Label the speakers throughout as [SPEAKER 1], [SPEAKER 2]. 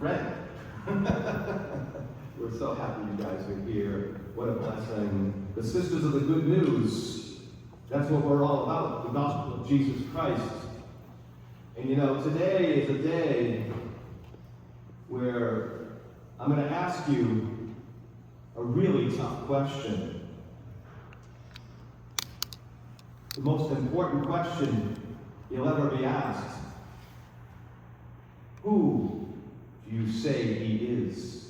[SPEAKER 1] friend. We're so happy you guys are here. What a blessing. The Sisters of the Good News. That's what we're all about, the gospel of Jesus Christ. And you know, today is a day where I'm going to ask you a really tough question. The most important question you'll ever be asked. Who do you say he is?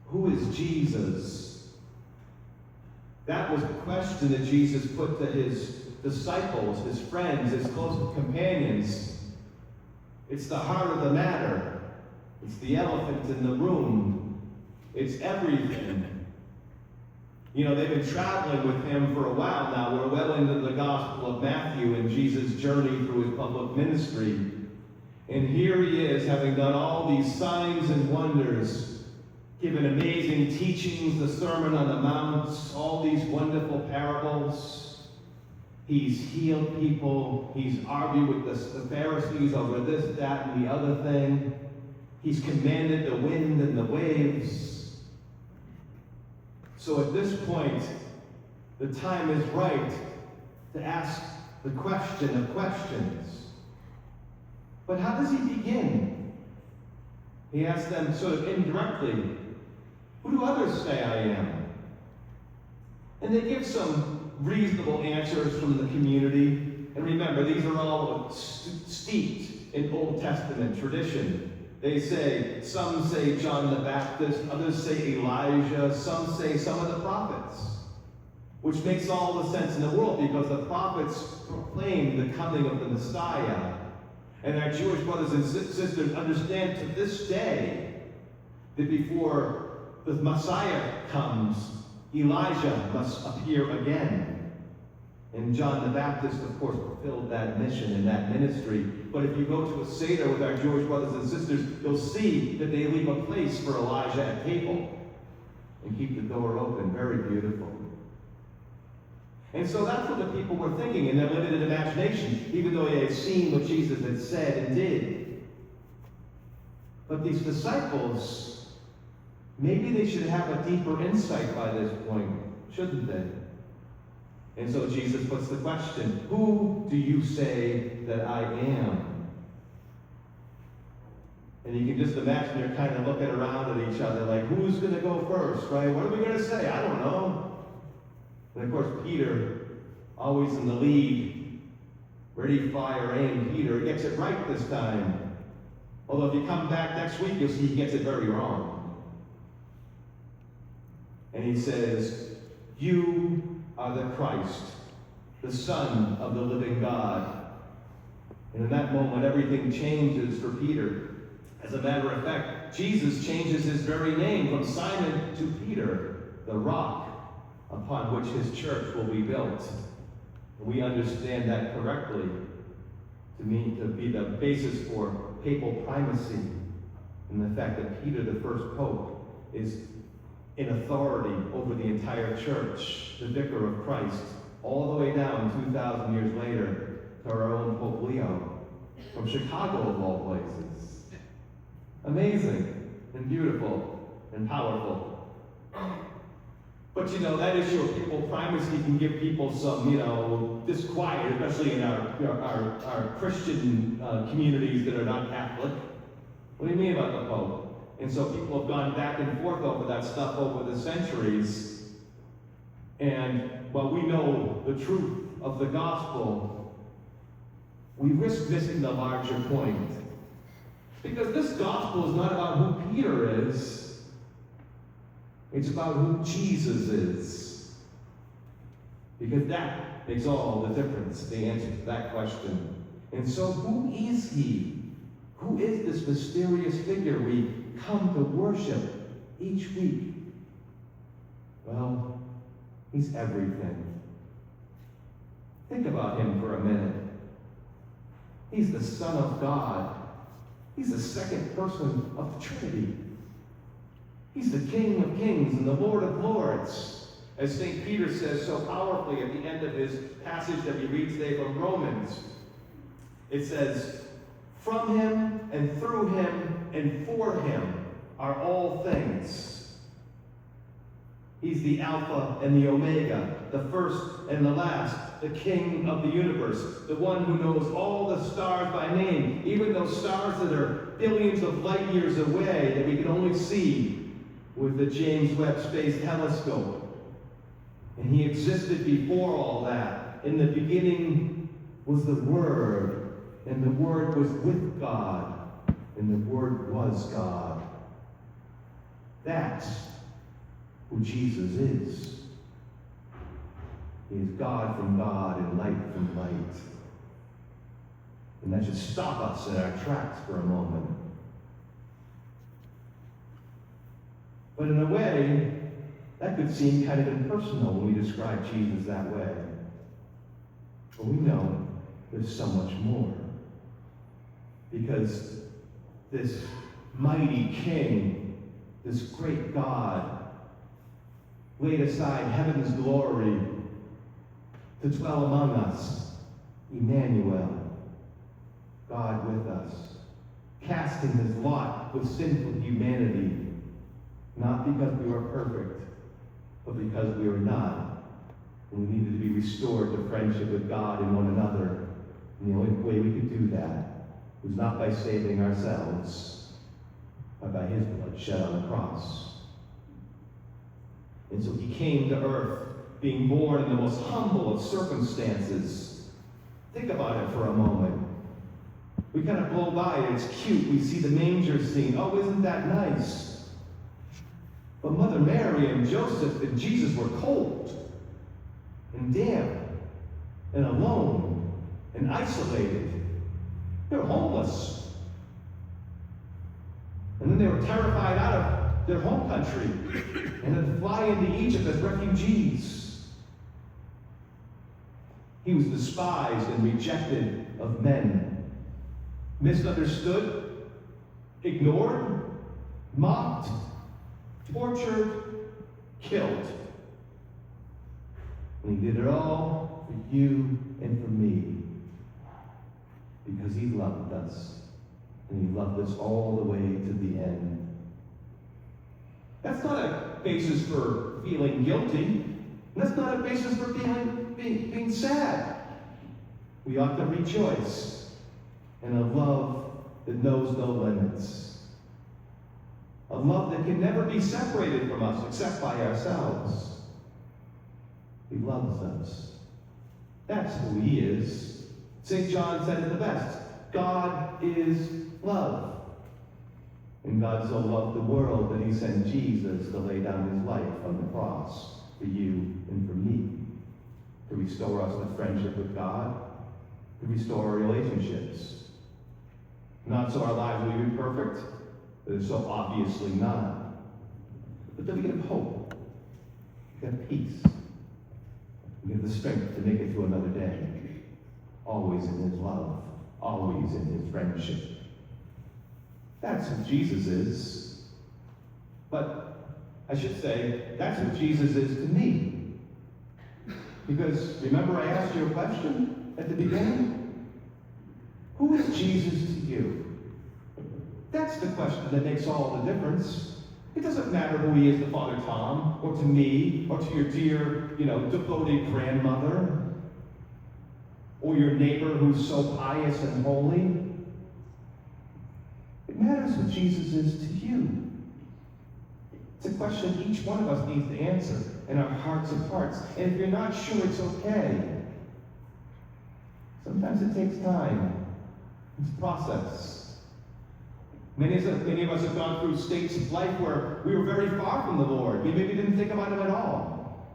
[SPEAKER 1] Who is Jesus? That was the question that Jesus put to his disciples, his friends, his close companions. It's the heart of the matter. It's the elephant in the room. It's everything. You know, they've been traveling with him for a while now. We're well into the Gospel of Matthew and Jesus' journey through his public ministry. And here he is, having done all these signs and wonders, given amazing teachings, the Sermon on the Mount, all these wonderful parables. He's healed people. He's argued with the Pharisees over this, that, and the other thing. He's commanded the wind and the waves. So at this point, the time is right to ask the question of questions. But how does he begin? He asks them sort of indirectly, who do others say I am? And they give some reasonable answers from the community. And remember, these are all steeped in Old Testament tradition. They say, some say John the Baptist, others say Elijah, some say some of the prophets. Which makes all the sense in the world because the prophets proclaimed the coming of the Messiah. And our Jewish brothers and sisters understand to this day that before the Messiah comes, Elijah must appear again. And John the Baptist, of course, fulfilled that mission and that ministry. But if you go to a Seder with our Jewish brothers and sisters, you'll see that they leave a place for Elijah at table and keep the door open. Very beautiful. And so that's what the people were thinking in their limited imagination, even though they had seen what Jesus had said and did. But these disciples, maybe they should have a deeper insight by this point, shouldn't they? And so Jesus puts the question, who do you say that I am? And you can just imagine they're kind of looking around at each other like, who's going to go first, right? What are we going to say? I don't know. And of course, Peter, always in the lead, ready, fire, aim. Peter gets it right this time. Although if you come back next week, you'll see he gets it very wrong. And he says, you are the Christ, the Son of the living God. And in that moment, everything changes for Peter. As a matter of fact, Jesus changes his very name from Simon to Peter, the rock upon which his church will be built. And we understand that correctly to mean to be the basis for papal primacy, and the fact that Peter, the first pope, is in authority over the entire church, the vicar of Christ, all the way down 2,000 years later to our own Pope Leo, from Chicago of all places. Amazing and beautiful and powerful. But you know, that issue of papal primacy can give people some, disquiet, especially in our Christian communities that are not Catholic. What do you mean about the Pope? And so people have gone back and forth over that stuff over the centuries. And while we know the truth of the gospel, we risk missing the larger point. Because this gospel is not about who Peter is. It's about who Jesus is. Because that makes all the difference, the answer to that question. And so who is he? Who is this mysterious figure we come to worship each week? Well, he's everything. Think about him for a minute. He's the Son of God. He's the second person of the Trinity. He's the King of Kings and the Lord of Lords. As St. Peter says so powerfully at the end of his passage that we read today from Romans, it says, from him and through him and for him are all things. He's the Alpha and the Omega, the first and the last, the King of the universe, the one who knows all the stars by name, even those stars that are billions of light years away that we can only see with the James Webb Space Telescope. And he existed before all that. In the beginning was the Word, and the Word was with God, and the Word was God. That's who Jesus is. He is God from God and light from light. And that should stop us in our tracks for a moment. But in a way, that could seem kind of impersonal when we describe Jesus that way. But we know there's so much more. Because this mighty King, this great God, laid aside heaven's glory to dwell among us. Emmanuel, God with us, casting his lot with sinful humanity, not because we were perfect, but because we were not. And we needed to be restored to friendship with God and one another. And the only way we could do that was not by saving ourselves, but by his blood shed on the cross. And so he came to earth, being born in the most humble of circumstances. Think about it for a moment. We kind of blow by it, it's cute. We see the manger scene. Oh, isn't that nice? But Mother Mary and Joseph and Jesus were cold and damp and alone and isolated. They were homeless. And then they were terrified out of their home country and had to fly into Egypt as refugees. He was despised and rejected of men, misunderstood, ignored, mocked, tortured, killed. And he did it all for you and for me, because he loved us, and he loved us all the way to the end. That's not a basis for feeling guilty. That's not a basis for being sad. We ought to rejoice in a love that knows no limits. A love that can never be separated from us except by ourselves. He loves us. That's who he is. St. John said it the best. God is love. And God so loved the world that he sent Jesus to lay down his life on the cross for you and for me, to restore us to friendship with God, to restore our relationships. Not so our lives will be perfect, but it's so obviously not. But then we get hope, we get peace, we get the strength to make it through another day, always in his love, always in his friendship. That's who Jesus is. But I should say, that's who Jesus is to me. Because remember I asked you a question at the beginning? Who is Jesus to you? That's the question that makes all the difference. It doesn't matter who he is to Father Tom, or to me, or to your dear, devoted grandmother, or your neighbor who's so pious and holy. It matters what Jesus is to you. It's a question each one of us needs to answer in our hearts of hearts. And if you're not sure, it's okay. Sometimes it takes time. It's a process. Many of us have gone through states of life where we were very far from the Lord. We maybe didn't think about him at all.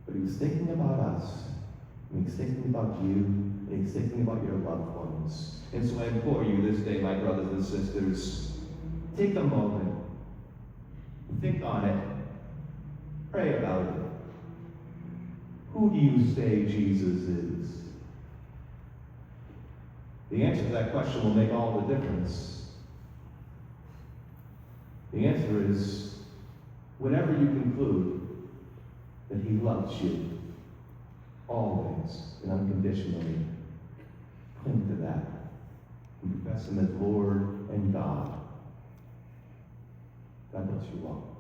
[SPEAKER 1] But he was thinking about us. And he's thinking about you. And he's thinking about your loved ones. And so I implore you this day, my brothers and sisters, take a moment. Think on it. Pray about it. Who do you say Jesus is? The answer to that question will make all the difference. The answer is, whatever you conclude, that he loves you, always and unconditionally, cling to that. And confess him as Lord and God God bless you all.